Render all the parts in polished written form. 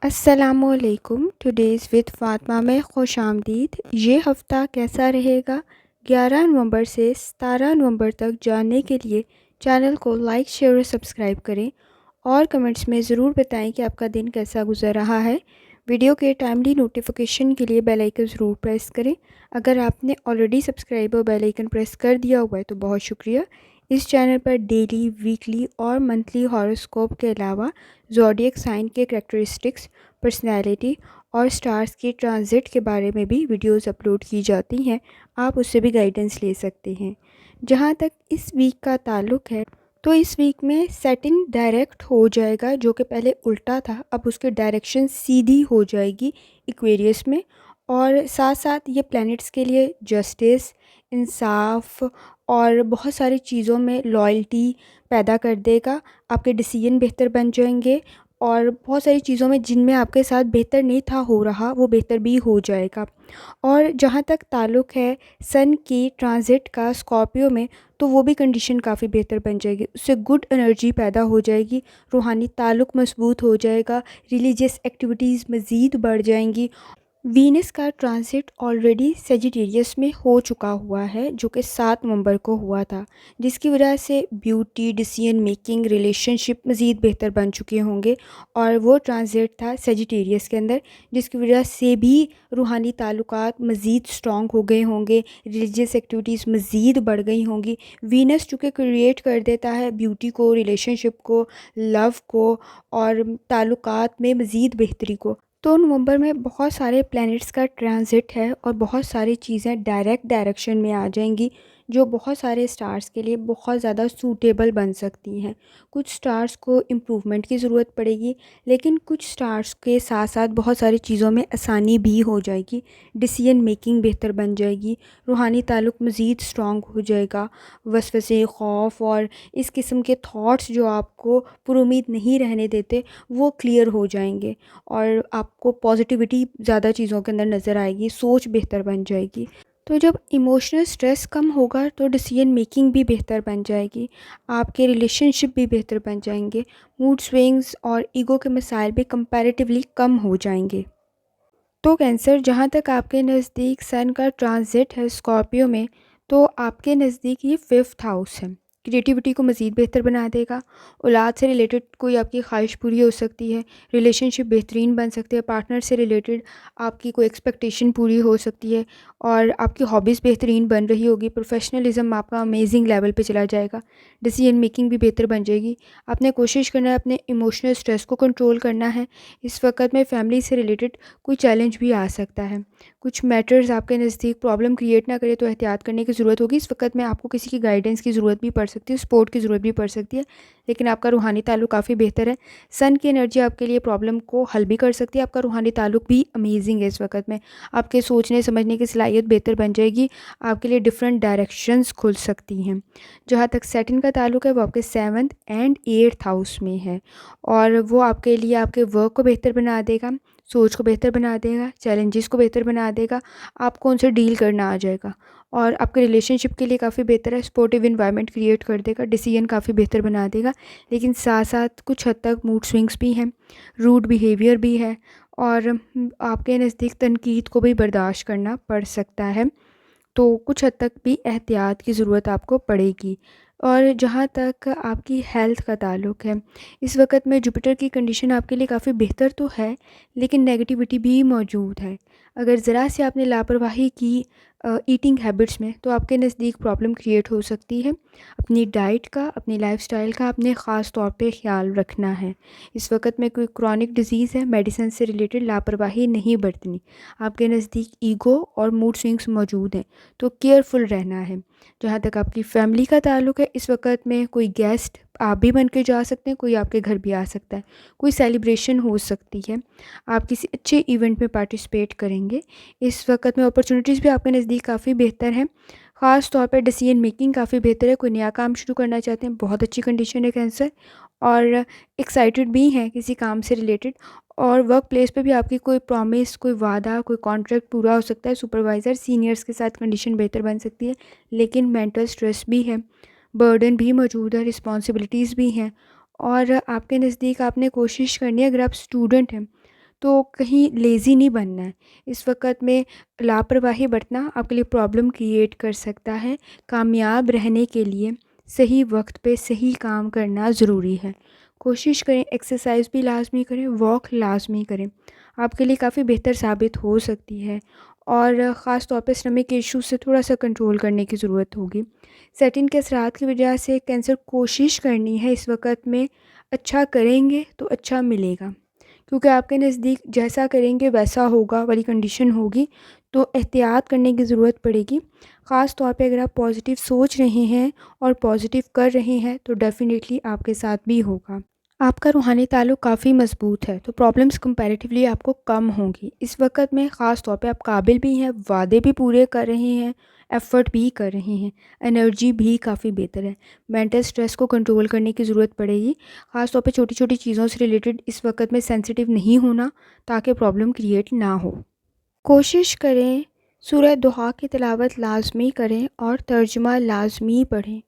अस्सलामुअलैकुम। Today's with Fatima में खुश आमदीद। ये हफ़्ता कैसा रहेगा 11 नवंबर से 17 नवंबर तक जानने के लिए चैनल को लाइक शेयर और सब्सक्राइब करें और कमेंट्स में ज़रूर बताएं कि आपका दिन कैसा गुजर रहा है। वीडियो के टाइमली नोटिफिकेशन के लिए बेल आइकन ज़रूर प्रेस करें। अगर आपने ऑलरेडी सब्सक्राइब और बेल आइकन प्रेस कर दिया हुआ है तो बहुत शुक्रिया। इस चैनल पर डेली, वीकली और मंथली हॉरोस्कोप के अलावा ज़ोडिएक साइन के करैक्टरिस्टिक्स, पर्सनैलिटी और स्टार्स की ट्रांजिट के बारे में भी वीडियोस अपलोड की जाती हैं। आप उससे भी गाइडेंस ले सकते हैं। जहाँ तक इस वीक का ताल्लुक़ है तो इस वीक में सैटर्न डायरेक्ट हो जाएगा, जो कि पहले उल्टा था, अब उसकी डायरेक्शन सीधी हो जाएगी एक्वेरियस में। और साथ साथ ये प्लैनेट्स के लिए जस्टिस, इंसाफ और बहुत सारी चीज़ों में लॉयल्टी पैदा कर देगा। आपके डिसीजन बेहतर बन जाएंगे और बहुत सारी चीज़ों में जिनमें आपके साथ बेहतर नहीं था हो रहा, वो बेहतर भी हो जाएगा। और जहाँ तक ताल्लुक़ है सन की ट्रांजिट का स्कॉर्पियो में, तो वो भी कंडीशन काफ़ी बेहतर बन जाएगी। उससे गुड एनर्जी पैदा हो जाएगी, रूहानी ताल्लुक़ मजबूत हो जाएगा, रिलीजियस एक्टिविटीज़ मज़ीद बढ़ जाएंगी। वीनस का ट्रांसिट ऑलरेडी सेजिटेरियस में हो चुका हुआ है, जो कि 7 नवंबर को हुआ था, जिसकी वजह से ब्यूटी, डिसीजन मेकिंग, रिलेशनशिप मज़ीद बेहतर बन चुके होंगे। और वो ट्रांसिट था सेजिटेरियस के अंदर, जिसकी वजह से भी रूहानी ताल्लुकात मज़ीद स्ट्रॉन्ग हो गए होंगे, रिलीजियस एक्टिविटीज़ मज़ीद बढ़ गई होंगी। वीनस चूँकि क्रिएट कर देता है ब्यूटी को, रिलेशनशिप को, लव को और ताल्लुकात में मज़ीद बेहतरी को। तो नवंबर में बहुत सारे प्लैनेट्स का ट्रांजिट है और बहुत सारी चीज़ें डायरेक्ट डायरेक्शन में आ जाएंगी, जो बहुत सारे स्टार्स के लिए बहुत ज़्यादा सूटेबल बन सकती हैं। कुछ स्टार्स को इम्प्रूवमेंट की ज़रूरत पड़ेगी, लेकिन कुछ स्टार्स के साथ साथ बहुत सारी चीज़ों में आसानी भी हो जाएगी। डिसीजन मेकिंग बेहतर बन जाएगी, रूहानी ताल्लुक़ मज़ीद स्ट्रॉन्ग हो जाएगा। वसवसे, खौफ और इस किस्म के थॉट्स जो आपको पुरुमीद नहीं रहने देते, वो क्लियर हो जाएंगे और आपको पॉजिटिविटी ज़्यादा चीज़ों के अंदर नज़र आएगी, सोच बेहतर बन जाएगी। तो जब इमोशनल स्ट्रेस कम होगा तो डिसीजन मेकिंग भी बेहतर बन जाएगी, आपके रिलेशनशिप भी बेहतर बन जाएंगे, मूड स्विंग्स और ईगो के मसाइल भी कंपैरेटिवली कम हो जाएंगे। तो कैंसर, जहाँ तक आपके नज़दीक सन का ट्रांजिट है स्कॉर्पियो में, तो आपके नज़दीक ये 5th हाउस है। क्रिएटिविटी को मज़ीद बेहतर बना देगा। औलाद से रिलेटेड कोई आपकी ख्वाहिश पूरी हो सकती है, रिलेशनशिप बेहतरीन बन सकते हैं, पार्टनर से रिलेटेड आपकी कोई एक्सपेक्टेशन पूरी हो सकती है और आपकी हॉबीज़ बेहतरीन बन रही होगी, प्रोफेशनलिज्म आपका अमेजिंग लेवल पे चला जाएगा, डिसीजन मेकिंग भी बेहतर बन जाएगी। आपने कोशिश करना है अपने इमोशनल स्ट्रेस को कंट्रोल करना है। इस वक्त में फैमिली से रिलेटेड कोई चैलेंज भी आ सकता है। कुछ मैटर्स आपके नज़दीक प्रॉब्लम क्रिएट ना करे तो एहतियात करने की ज़रूरत होगी। इस वक्त में आपको किसी की गाइडेंस की ज़रूरत भी पड़ सकती है, सपोर्ट की ज़रूरत भी पड़ सकती है, लेकिन आपका रूहानी ताल्लुक़ काफ़ी बेहतर है। सन की एनर्जी आपके लिए प्रॉब्लम को हल भी कर सकती है। आपका रूहानी ताल्लुक़ भी अमेजिंग है। इस वक्त में आपके सोचने समझने की सलाहियत बेहतर बन जाएगी, आपके लिए डिफरेंट डायरेक्शंस खुल सकती हैं। जहाँ तक सैटर्न का ताल्लुक़ है वो आपके 7th एंड 8th हाउस में है और वो आपके लिए आपके वर्क को बेहतर बना देगा, सोच को बेहतर बना देगा, चैलेंजेस को बेहतर बना देगा, आपको उनसे डील करना आ जाएगा और आपके रिलेशनशिप के लिए काफ़ी बेहतर है। सपोर्टिव इन्वायरमेंट क्रिएट कर देगा, डिसीजन काफ़ी बेहतर बना देगा, लेकिन साथ साथ कुछ हद तक मूड स्विंग्स भी हैं, रूड बिहेवियर भी है और आपके नज़दीक तनकीद को भी बर्दाश्त करना पड़ सकता है। तो कुछ हद तक भी एहतियात की ज़रूरत आपको पड़ेगी। और जहाँ तक आपकी हेल्थ का ताल्लुक़ है, इस वक्त में जुपिटर की कंडीशन आपके लिए काफ़ी बेहतर तो है, लेकिन नेगेटिविटी भी मौजूद है। अगर ज़रा से आपने लापरवाही की ईटिंग हैबिट्स में, तो आपके नज़दीक प्रॉब्लम क्रिएट हो सकती है। अपनी डाइट का, अपनी लाइफस्टाइल का अपने ख़ास तौर पे ख्याल रखना है। इस वक्त में कोई क्रॉनिक डिजीज़ है, मेडिसिन से रिलेटेड लापरवाही नहीं बरतनी। आपके नज़दीक ईगो और मूड स्विंग्स मौजूद हैं, तो केयरफुल रहना है। जहाँ तक आपकी फैमिली का ताल्लुक़ है, इस वक्त में कोई गेस्ट आप भी बन के जा सकते हैं, कोई आपके घर भी आ सकता है, कोई सेलिब्रेशन हो सकती है, आप किसी अच्छे इवेंट में पार्टिसिपेट करेंगे। इस वक्त में अपॉर्चुनिटीज़ भी आपके नज़दीक काफ़ी बेहतर हैं, ख़ास तौर पर डिसीजन मेकिंग काफ़ी बेहतर है। कोई नया काम शुरू करना चाहते हैं, बहुत अच्छी कंडीशन है कैंसर, और एक्साइटेड भी हैं किसी काम से रिलेटेड। और वर्क प्लेस पे भी आपकी कोई प्रॉमिस, कोई वादा, कोई कॉन्ट्रैक्ट पूरा हो सकता है। सुपरवाइज़र, सीनियर्स के साथ कंडीशन बेहतर बन सकती है, लेकिन मेंटल स्ट्रेस भी है, बर्डन भी मौजूद है, रिस्पॉन्सिबिलिटीज़ भी हैं। और आपके नज़दीक आपने कोशिश करनी है, अगर आप स्टूडेंट हैं तो कहीं लेज़ी नहीं बनना है। इस वक़्त में लापरवाही बरतना आपके लिए प्रॉब्लम क्रिएट कर सकता है। कामयाब रहने के लिए सही वक्त पे सही काम करना ज़रूरी है। कोशिश करें एक्सरसाइज़ भी लाज़मी करें, वॉक लाज़मी करें। आपके लिए काफ़ी बेहतर साबित हो सकती है और ख़ास तौर पे स्टमक के इश्यूज़ से थोड़ा-सा कंट्रोल करने की ज़रूरत होगी। सेटिन के असरात की वजह से कैंसर कोशिश करनी है इस वक़्त में अच्छा करेंगे तो अच्छा मिलेगा। क्योंकि आपके नज़दीक जैसा करेंगे वैसा होगा वाली कंडीशन होगी, तो एहतियात करने की ज़रूरत पड़ेगी। ख़ास तौर पे अगर आप पॉज़िटिव सोच रहे हैं और पॉज़िटिव कर रहे हैं तो डेफ़िनेटली आपके साथ भी होगा। आपका रूहानी ताल्लुक़ काफ़ी मज़बूत है, तो प्रॉब्लम्स कंपैरेटिवली आपको कम होंगी। इस वक़्त में ख़ास तौर पे आप काबिल भी हैं, वादे भी पूरे कर रहे हैं, एफ़र्ट भी कर रहे हैं, एनर्जी भी काफ़ी बेहतर है। मेंटल स्ट्रेस को कंट्रोल करने की ज़रूरत पड़ेगी। ख़ास तौर पे छोटी-छोटी चीज़ों से रिलेटेड इस वक़्त में सेंसिटिव नहीं होना, ताकि प्रॉब्लम क्रिएट ना हो। कोशिश करें सूरह दुहा की तिलावत लाज़मी करें और तर्जुमा लाज़मी पढ़ें।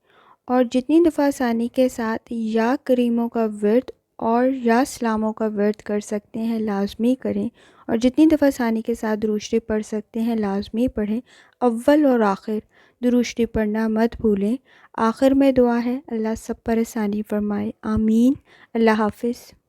और जितनी दफ़ा आसानी के साथ या करीमों का विर्द और या सलामों का विर्द कर सकते हैं लाज़मी करें। और जितनी दफ़ा आसानी के साथ दुरूद शरीफ पढ़ सकते हैं लाज़मी पढ़ें। अव्वल और आखिर दुरूद शरीफ पढ़ना मत भूलें। आखिर में दुआ है, अल्लाह सब पर आसानी फ़रमाए। आमीन। अल्लाह हाफ़िज़।